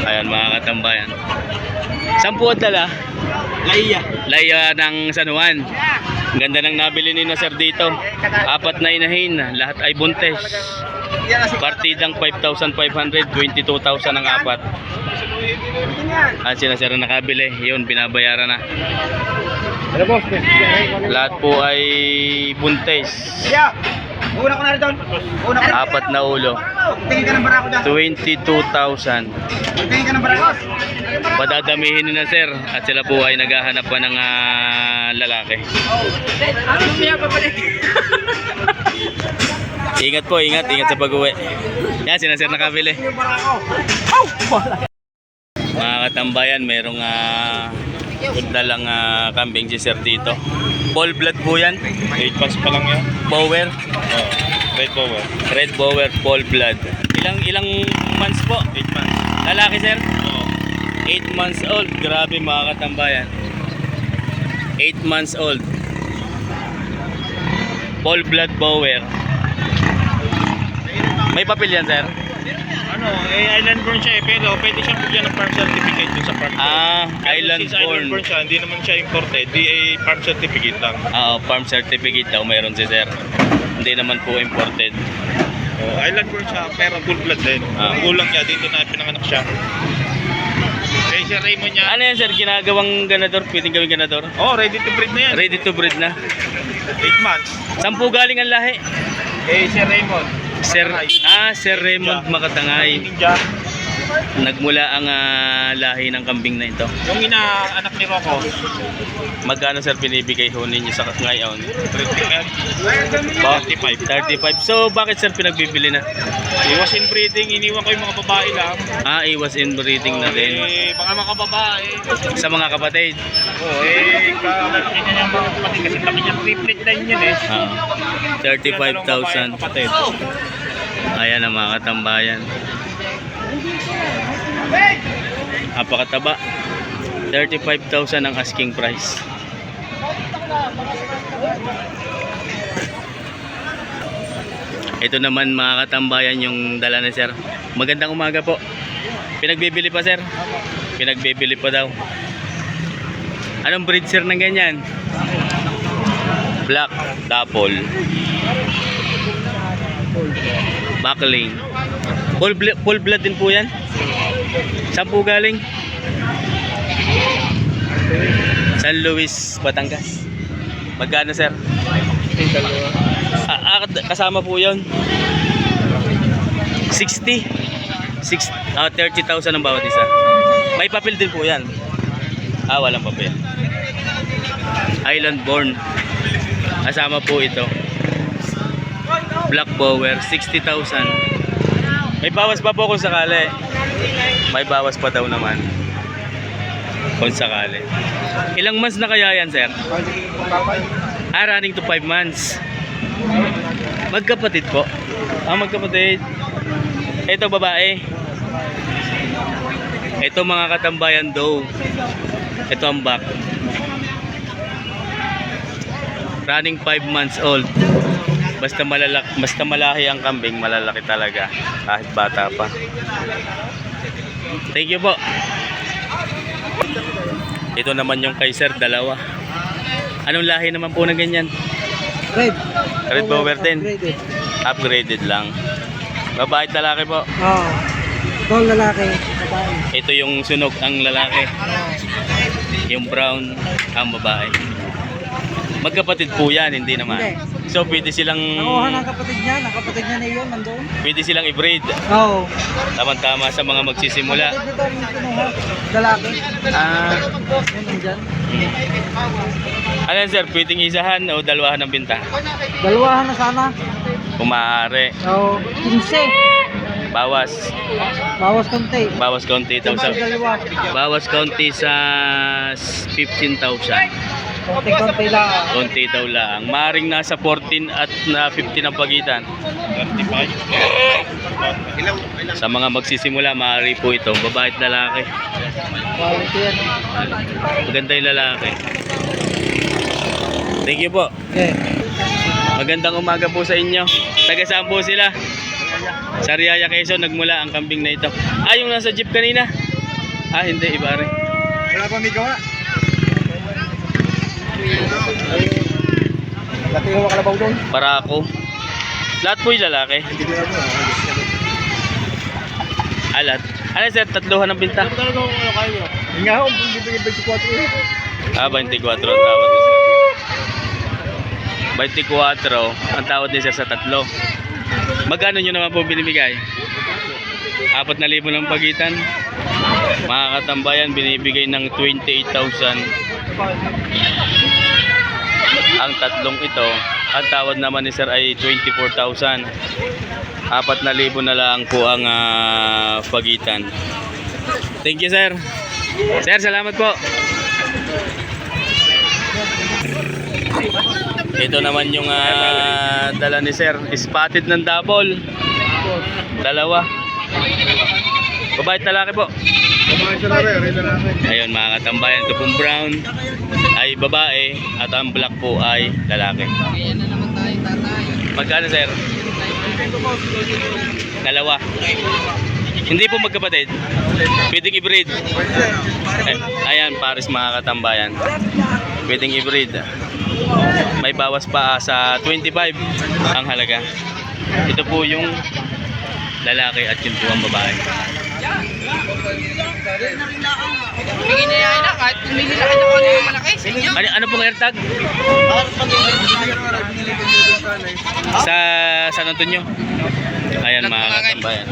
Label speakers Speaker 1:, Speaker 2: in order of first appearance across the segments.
Speaker 1: Ayan mga katambayan. Sampu at dala? Laya ng San Juan. Ganda ng nabili ni na sir dito. 4 na inahin. Lahat ay buntes. Partidang 5,500, 22,000 ang 4. At sila sir na nakabili. Yun, binabayaran na. Lahat po ay buntes. 4 na ulo. 22,000. Padadamihin ni na sir. At sila po ay naghahanap pa ng lalaki. Ingat po, ingat sa pag-uwi. Yan, sila sir nakabili. Mga katambayan, merong dalang kambing si sir dito. Full blood po yan.
Speaker 2: 8 months pa lang yan.
Speaker 1: Power.
Speaker 2: Red Power.
Speaker 1: Red Power, full blood. Ilang months po?
Speaker 2: 8 months.
Speaker 1: Lalaki sir?
Speaker 2: Oo.
Speaker 1: 8 months old. Grabe mga katambayan. 8 months old. Full blood Power. May papel yan sir?
Speaker 2: Island born siya pero pwede siyang bigyan ng farm certificate dun sa farm.
Speaker 1: Island
Speaker 2: Since island born siya, hindi naman siya imported, di farm certificate lang.
Speaker 1: Farm certificate daw meron si sir. Hindi naman po imported.
Speaker 2: Island born siya pero full blood din. Kulang niya dito na pinanganak siya. Sir Raymond niya.
Speaker 1: Ano yan sir? Ginagawang ganador? Pwedeng gawing ganador?
Speaker 2: Ready to breed na yan.
Speaker 1: Ready to breed na.
Speaker 2: 8 months.
Speaker 1: Saan po galing ang lahi?
Speaker 2: Sir Raymond.
Speaker 1: Sir Raymond Makatangay.
Speaker 2: Ninja.
Speaker 1: Nagmula ang lahi ng kambing na ito.
Speaker 2: Yung inaanak ni Rocco.
Speaker 1: Magkano sir pinibigay ho ninyo sa ngayon?
Speaker 2: 35.
Speaker 1: 35. So bakit sir pinagbibili na?
Speaker 2: Iwas in breeding, iniwan ko yung mga babae lang.
Speaker 1: Iwas in breeding na din.
Speaker 2: Baka mga babae.
Speaker 1: Sa mga kapatid.
Speaker 2: Kalalaki niya yung mga kapatid kasi laki niya triplet line yun
Speaker 1: 35,000.
Speaker 2: Kapatid.
Speaker 1: Ayan ang mga katambayan. Napakataba. 35,000 ang asking price. Ito naman mga katambayan yung dala ni sir. Magandang umaga po. Pinagbibili pa sir? Pinagbibili pa daw. Anong breed sir ng ganyan? Black Dapple. Buckling. Full blood din po yan? Saan po galing? San Luis, Batangas. Magkano sir? Kasama po yun. 60. 30,000 ang bawat isa. May papel din po yan. Walang papel. Island born. Kasama po ito. Black Power, 60,000. May bawas pa po kung sakali. May bawas pa daw naman. Kung sakali. Ilang months na kaya yan, sir? Running to 5 months. Magkapatid po. Magkapatid. Ito babae. Ito mga katambayan daw. Ito ang back. Running 5 months old. Basta malahi ang kambing, malalaki talaga kahit bata pa. Thank you po. Ito naman yung kay sir, dalawa. Anong lahi naman po na ganyan? Red Power din. Upgraded lang. Babae at lalaki po.
Speaker 3: Ito lalaki. Babae.
Speaker 1: Ito yung sunog ang lalaki. Yung brown ang babae. Magkapatid po yan, hindi naman.
Speaker 3: Hindi.
Speaker 1: So pwede silang
Speaker 3: Nakuha ng kapatid niya na iyon, nandoon.
Speaker 1: pwede silang i-breed.
Speaker 3: Oo.
Speaker 1: Tama-tama sa mga magsisimula.
Speaker 3: Kapatid nito yung kinuha, lalaki. Yun nandyan.
Speaker 1: Ano yan sir, pwedeng isahan o dalawahan ng binta?
Speaker 3: Dalawahan na sana.
Speaker 1: Kung maaari.
Speaker 3: Oo, 15.
Speaker 1: Bawas.
Speaker 3: Bawas konti.
Speaker 1: Bawas konti daw sa
Speaker 3: Dalawa.
Speaker 1: bawas konti sa 15,000.
Speaker 3: Konti lang.
Speaker 1: Konti daw lang. Maring nasa 14 at na 15 ang pagitan.
Speaker 2: 35.
Speaker 1: Sa mga magsisimula, maaari po ito. Babae at lalaki.
Speaker 3: Quality yan.
Speaker 1: Maganda yung lalaki. Thank you po.
Speaker 3: Okay.
Speaker 1: Magandang umaga po sa inyo. Taga saan po sila? Sa Riaya, Quezon, nagmula ang kambing na ito. Yung nasa jeep kanina. Ah, hindi, iba rin.
Speaker 3: Wala pa may gawa. Dati yung kalabaw doon.
Speaker 1: Para ako. Lahat po yung lalaki.
Speaker 3: Hindi ko alam.
Speaker 1: Alat. Ano sir, tatluhan ng binta?
Speaker 3: Ano talaga kung ano kayo? Yung nga ho, kung bibigyan 24 eh.
Speaker 1: Ah, 24 ang tawad ni sir. 24 ang tawad ni sir sa tatlo. Magkano nyo naman po binibigay? 4,000 ng pagitan. Mga katambayan, binibigay ng 28,000 ang tatlong ito. Ang tawad naman ni sir ay 24,000. 4,000 na lang po ang pagitan. Thank you sir. Sir, salamat po. Ito naman yung dala ni sir. Spotted ng double. Dalawa. Babae at lalaki po. Ayun mga katambayan, ito pong brown ay babae at ang black po ay lalaki. Magkano sir? Dalawa. Hindi po magkapatid. Pwedeng i-breed. Ayan, pares mga katambayan. Pwedeng i-breed. May bawas pa sa 25 ang halaga. Ito po yung lalaki at yun po ang babae.
Speaker 4: Bigyan niya yan na kahit pumili na kayo kung ano yung malaki sa inyo.
Speaker 1: Ano pong airtag? Sa San Antonio. Ayan mga katambayan.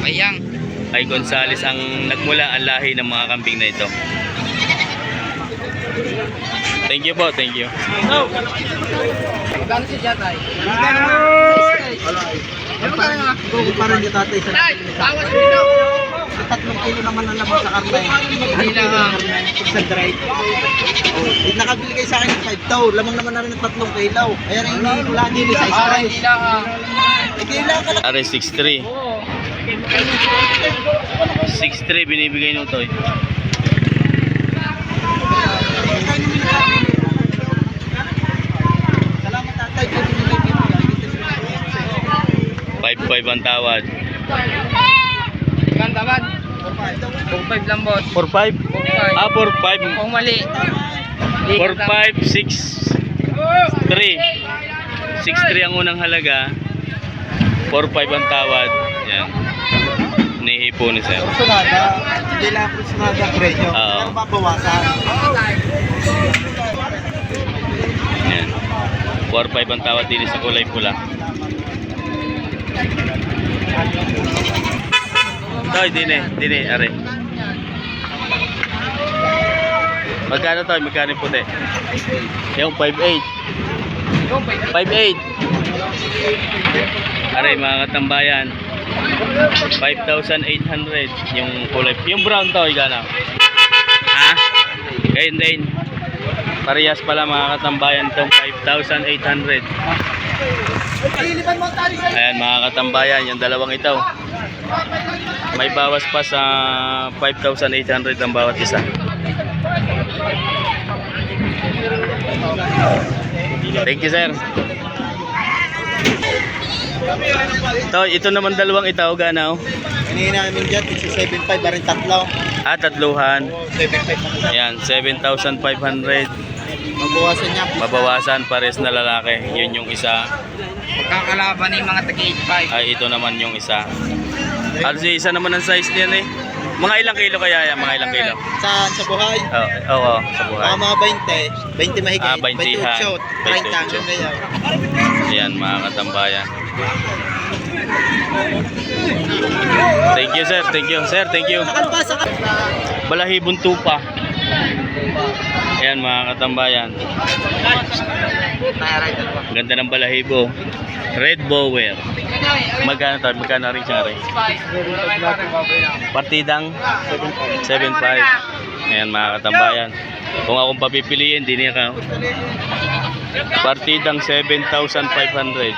Speaker 4: Bayang.
Speaker 1: Ay Gonzales ang nagmula ang lahi ng mga kambing na ito. Thank you po, thank you.
Speaker 4: Magkano si Jatay?
Speaker 3: Parang yung tatay sa
Speaker 4: Tay, awas dito.
Speaker 3: 3 kilo naman ang laman sa karne.
Speaker 4: Hindi lang.
Speaker 3: Sa dry. Nakabili kayo sa akin ng 5 taw. Lamang naman na rin ng 3 kilo. Ayan ang hindi ko lagi ni sa
Speaker 4: Ah,
Speaker 3: spray.
Speaker 4: hindi lang ah.
Speaker 3: Kailangan ka lang.
Speaker 1: RS63. 63 binibigay nung to eh.
Speaker 3: Salamat tatay.
Speaker 1: 5-5 ang tawad.
Speaker 4: Ganda ba? 4-5 lang boss.
Speaker 1: 4-5?
Speaker 4: 4-5.
Speaker 1: Ah, 4-5.
Speaker 4: Kung mali.
Speaker 1: 4-5, 6-3. 6-3 ang unang halaga. 4-5 ang tawad. Yan. Nihipo ni sir.
Speaker 3: Sunada. Hindi lang ako sunada presyo.
Speaker 1: Oo.
Speaker 3: Pero mabawasan.
Speaker 1: Yan. 4-5 ang tawad din sa kulay pula. Toy, dine, are. Magkano to? Magkano yung puti? Yung 5-8. 5-8. Are, mga katambayan. 5,800 yung kulay. Yung brown to, igana. Ha? Ayun din. Parehas pala mga katambayan tong 5,800. Ayan mga katambayan, yung dalawang ito. May bawas pa sa 5,800 ang bawat isa. Thank you sir. Ito naman dalawang ito, gana oh.
Speaker 3: Hinihin namin dyan, 7.5 ba rin tatlo.
Speaker 1: Ah, tatluhan.
Speaker 3: 7.5 na.
Speaker 1: Ayan, 7,500.
Speaker 3: Mabawasan niya.
Speaker 1: Mabawasan, pares na lalaki. Yun yung isa.
Speaker 4: Magkakalaban na yung mga tag-85.
Speaker 1: Ay, ito naman yung isa. Kasi isa naman ang size niyan eh. Mga ilang kilo kaya yan? Mga ilang kilo?
Speaker 3: Sa buhay.
Speaker 1: Oo, sa buhay.
Speaker 3: Mga 20 mahigit.
Speaker 1: Ah, 20 ha.
Speaker 3: 28, 30 hanggang ngayon.
Speaker 1: Ayan, mga katambayan. Thank you sir, thank you. Sir, thank you. Balahibong tupa. Ayan mga katambayan. Ganda ng balahibo. Red Bower. Magkano tayo? Magkano rin siya rin? Partidang 7.5. Ayan mga katambayan. Kung akong papipiliin, di niya ka. Partidang 7,500.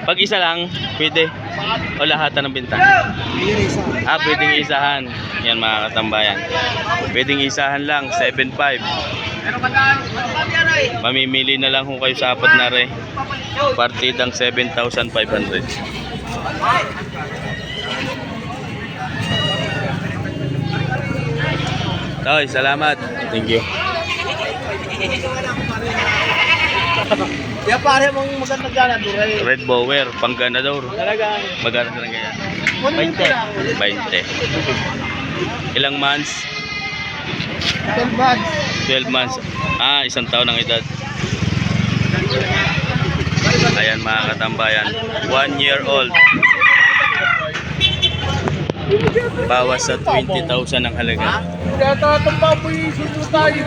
Speaker 1: Pag isa lang, pwede. O lahatan ng binta. Ah, pwedeng isahan. Yan mga katambayan. Pwedeng isahan lang, 7.5. Mamimili na lang kung kayo sa apat na re. Partidang 7,500. Toy, salamat. Thank you.
Speaker 3: Kaya pare mong magandang gana, Duray.
Speaker 1: Red Bower, pang ganador.
Speaker 3: Talaga.
Speaker 1: Magkano talaga yan?
Speaker 3: 20.
Speaker 1: 20. Ilang months?
Speaker 3: 12 months.
Speaker 1: 12 months. Ah, 1 taon ang edad. Ayan mga katambayan. 1 year old. Bawas sa 20,000 ang halaga.
Speaker 3: Kaya tatampa po yung sundo tayo.